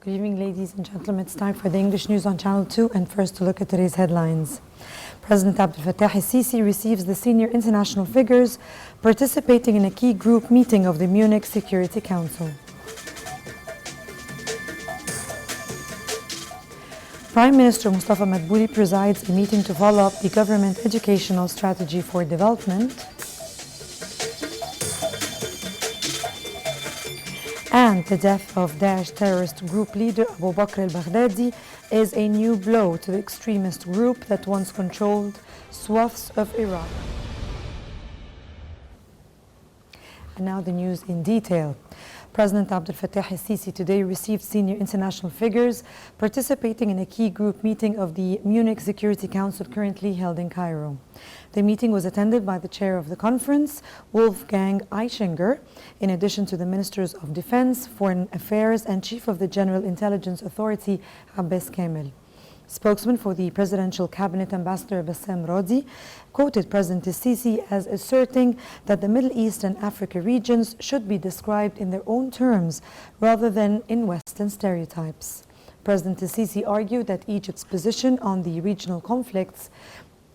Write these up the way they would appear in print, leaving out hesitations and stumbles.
Good evening, ladies and gentlemen. It's time for the English news on Channel 2, and first to look at today's headlines. President Abdel Fattah el-Sisi receives the senior international figures participating in a key group meeting of the Munich Security Council. Prime Minister Mustafa Madbouli presides a meeting to follow up the government educational strategy for development. And the death of Daesh terrorist group leader Abu Bakr al-Baghdadi is a new blow to the extremist group that once controlled swaths of Iraq. And now the news in detail. President Abdel Fattah el-Sisi today received senior international figures participating in a key group meeting of the Munich Security Council currently held in Cairo. The meeting was attended by the chair of the conference, Wolfgang Eichinger, in addition to the Ministers of Defense, Foreign Affairs, and Chief of the General Intelligence Authority, Abbas Kamel. Spokesman for the Presidential Cabinet, Ambassador Bassem Rodi, quoted President el-Sisi as asserting that the Middle East and Africa regions should be described in their own terms rather than in Western stereotypes. President el-Sisi argued that Egypt's position on the regional conflicts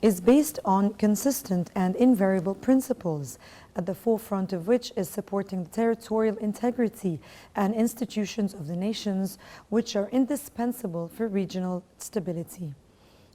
is based on consistent and invariable principles, at the forefront of which is supporting the territorial integrity and institutions of the nations, which are indispensable for regional stability.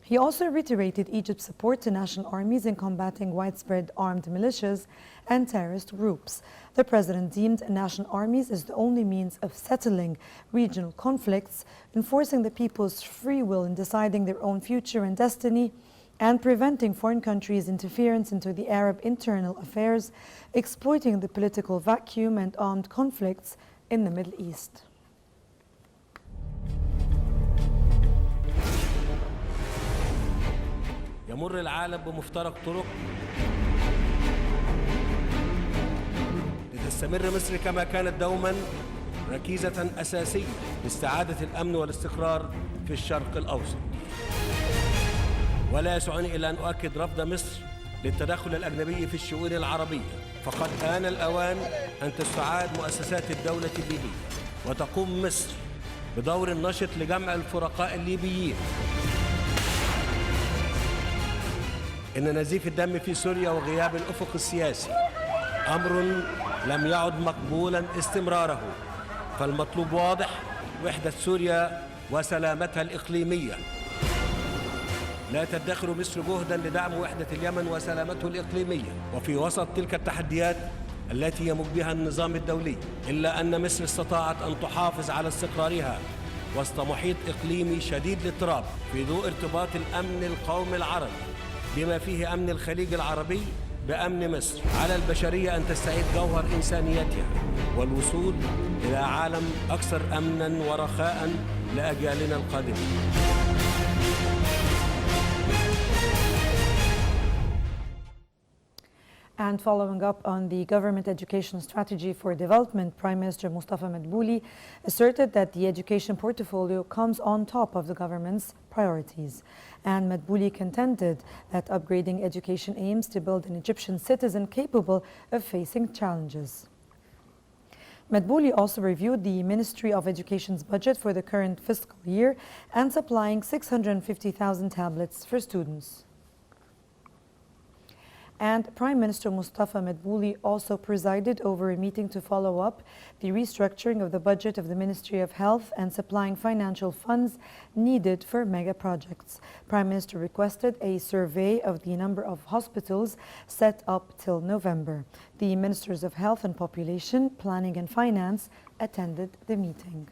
He also reiterated Egypt's support to national armies in combating widespread armed militias and terrorist groups. The president deemed national armies as the only means of settling regional conflicts, enforcing the people's free will in deciding their own future and destiny, and preventing foreign countries' interference into the Arab internal affairs, exploiting the political vacuum and armed conflicts in the Middle East. يمر العالم بمفترق طرق لتستمر مصر كما كانت دوما ركيزة أساسية لاستعادة الأمن والاستقرار في الشرق الأوسط. ولا يسعني إلا أن أؤكد رفض مصر للتدخل الأجنبي في الشؤون العربية، فقد آن الأوان أن تستعاد مؤسسات الدولة الليبية وتقوم مصر بدور نشط لجمع الفرقاء الليبيين. إن نزيف الدم في سوريا وغياب الأفق السياسي أمر لم يعد مقبولا استمراره، فالمطلوب واضح: وحدة سوريا وسلامتها الإقليمية. لا تدخر مصر جهدا لدعم وحدة اليمن وسلامته الإقليمية، وفي وسط تلك التحديات التي يموج بها النظام الدولي، إلا أن مصر استطاعت أن تحافظ على استقرارها وسط محيط إقليمي شديد الاضطراب في ضوء ارتباط الأمن القومي العربي بما فيه أمن الخليج العربي بأمن مصر. على البشرية أن تستعيد جوهر إنسانيتها والوصول إلى عالم أكثر أمنا ورخاء لأجيالنا القادمة. And following up on the government education strategy for development, Prime Minister Mustafa Madbouli asserted that the education portfolio comes on top of the government's priorities. And Madbouli contended that upgrading education aims to build an Egyptian citizen capable of facing challenges. Madbouli also reviewed the Ministry of Education's budget for the current fiscal year and supplying 650,000 tablets for students. And Prime Minister Mustafa Madbouli also presided over a meeting to follow up the restructuring of the budget of the Ministry of Health and supplying financial funds needed for mega projects. Prime Minister requested a survey of the number of hospitals set up till November. The Ministers of Health and Population, Planning and Finance attended the meeting.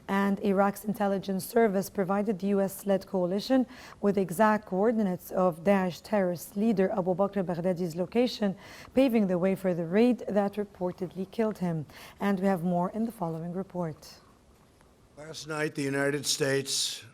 And Iraq's intelligence service provided the U.S.-led coalition with exact coordinates of Daesh terrorist leader Abu Bakr al-Baghdadi's location, paving the way for the raid that reportedly killed him. And we have more in the following report. Last night, the United States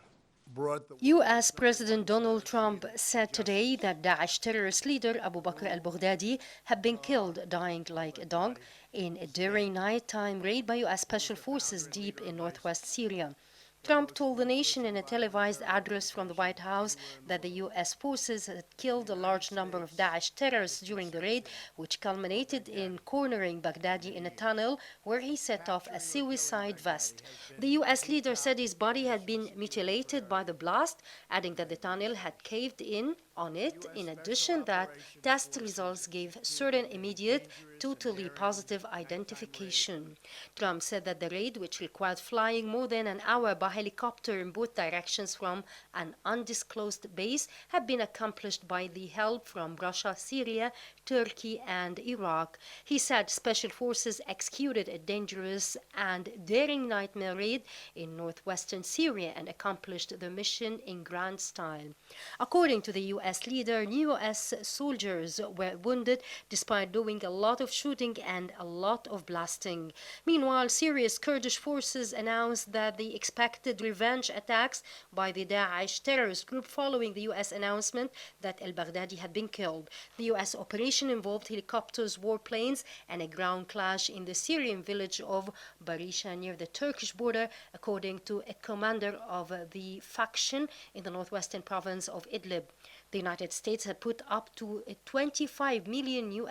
brought the U.S. President Donald Trump said today that Daesh terrorist leader Abu Bakr al-Baghdadi had been killed, dying like a dog, in a daring nighttime raid by U.S. Special Forces deep in northwest Syria. Trump told the nation in a televised address from the White House that the U.S. forces had killed a large number of Daesh terrorists during the raid, which culminated in cornering Baghdadi in a tunnel where he set off a suicide vest. The U.S. leader said his body had been mutilated by the blast, adding that the tunnel had caved in on it. In addition, that test results gave certain immediate, totally positive identification. Trump said that the raid, which required flying more than an hour by helicopter in both directions from an undisclosed base, had been accomplished by the help from Russia, Syria, Turkey, and Iraq. He said special forces executed a dangerous and daring nightmare raid in northwestern Syria and accomplished the mission in grand style. According to the U.S. leader, U.S. soldiers were wounded despite doing a lot of shooting and a lot of blasting. Meanwhile, Syria's Kurdish forces announced that they expected revenge attacks by the Daesh terrorist group following the U.S. announcement that al-Baghdadi had been killed. The U.S. operation involved helicopters, warplanes, and a ground clash in the Syrian village of Barisha near the Turkish border, according to a commander of the faction in the northwestern province of Idlib. The United States had put up to a $25 million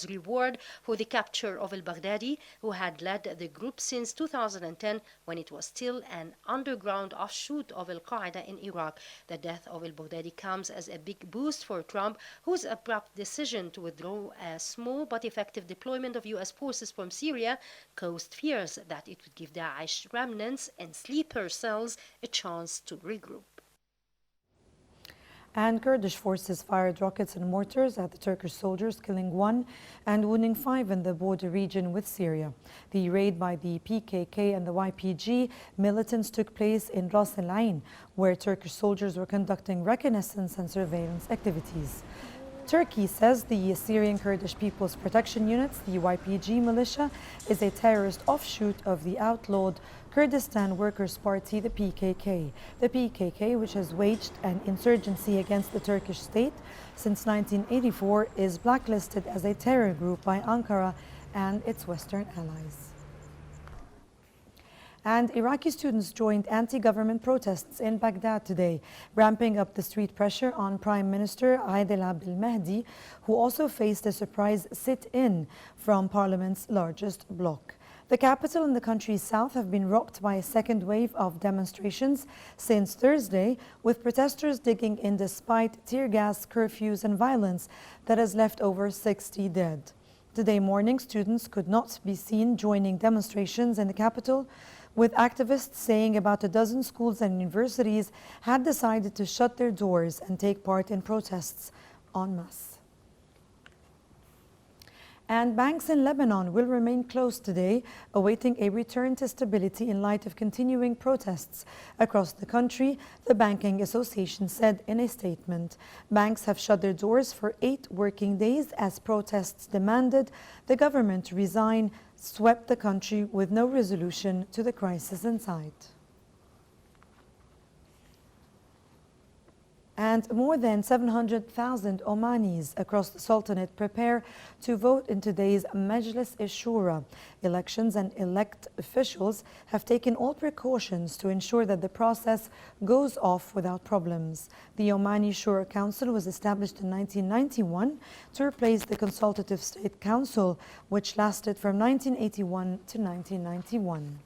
reward for the capture of al-Baghdadi, who had led the group since 2010 when it was still an underground offshoot of al-Qaeda in Iraq. The death of al-Baghdadi comes as a big boost for Trump, whose abrupt decision to withdraw a small but effective deployment of U.S. forces from Syria caused fears that it would give Daesh remnants and sleeper cells a chance to regroup. And Kurdish forces fired rockets and mortars at the Turkish soldiers, killing 1 and wounding 5 in the border region with Syria. The raid by the PKK and the YPG militants took place in Ras Al Ain, where Turkish soldiers were conducting reconnaissance and surveillance activities. Turkey says the Syrian Kurdish People's Protection Units, the YPG militia, is a terrorist offshoot of the outlawed Kurdistan Workers' Party, the PKK. The PKK, which has waged an insurgency against the Turkish state since 1984, is blacklisted as a terror group by Ankara and its Western allies. And Iraqi students joined anti-government protests in Baghdad today, ramping up the street pressure on Prime Minister Aidel Abdel Mahdi, who also faced a surprise sit-in from Parliament's largest bloc. The capital and the country's south have been rocked by a second wave of demonstrations since Thursday, with protesters digging in despite tear gas, curfews and violence that has left over 60 dead. Today morning, students could not be seen joining demonstrations in the capital, with activists saying about a dozen schools and universities had decided to shut their doors and take part in protests en masse. And banks in Lebanon will remain closed today, awaiting a return to stability in light of continuing protests across the country, the Banking Association said in a statement. Banks have shut their doors for 8 working days as protests demanded the government resign, swept the country with no resolution to the crisis in sight. And more than 700,000 Omanis across the Sultanate prepare to vote in today's Majlis-e-Shura elections, and elect officials have taken all precautions to ensure that the process goes off without problems. The Omani Shura Council was established in 1991 to replace the Consultative State Council, which lasted from 1981 to 1991.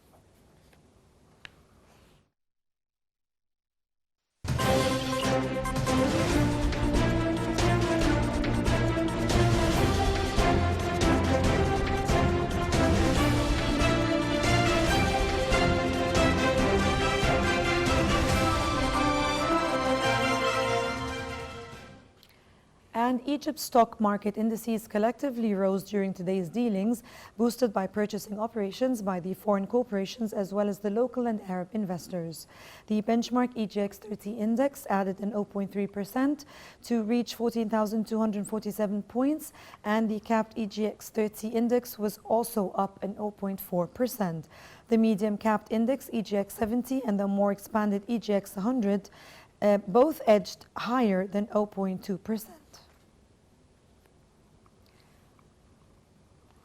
And Egypt's stock market indices collectively rose during today's dealings, boosted by purchasing operations by the foreign corporations as well as the local and Arab investors. The benchmark EGX 30 index added an 0.3% to reach 14,247 points, and the capped EGX 30 index was also up an 0.4%. The medium capped index EGX 70 and the more expanded EGX 100 both edged higher than 0.2%.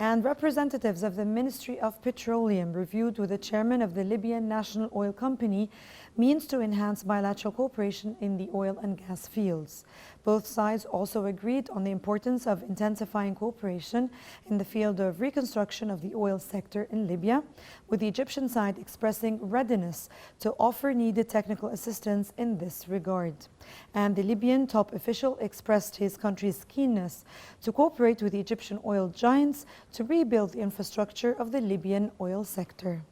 And representatives of the Ministry of Petroleum reviewed with the chairman of the Libyan National Oil Company means to enhance bilateral cooperation in the oil and gas fields. Both sides also agreed on the importance of intensifying cooperation in the field of reconstruction of the oil sector in Libya, with the Egyptian side expressing readiness to offer needed technical assistance in this regard. And the Libyan top official expressed his country's keenness to cooperate with the Egyptian oil giants to rebuild the infrastructure of the Libyan oil sector.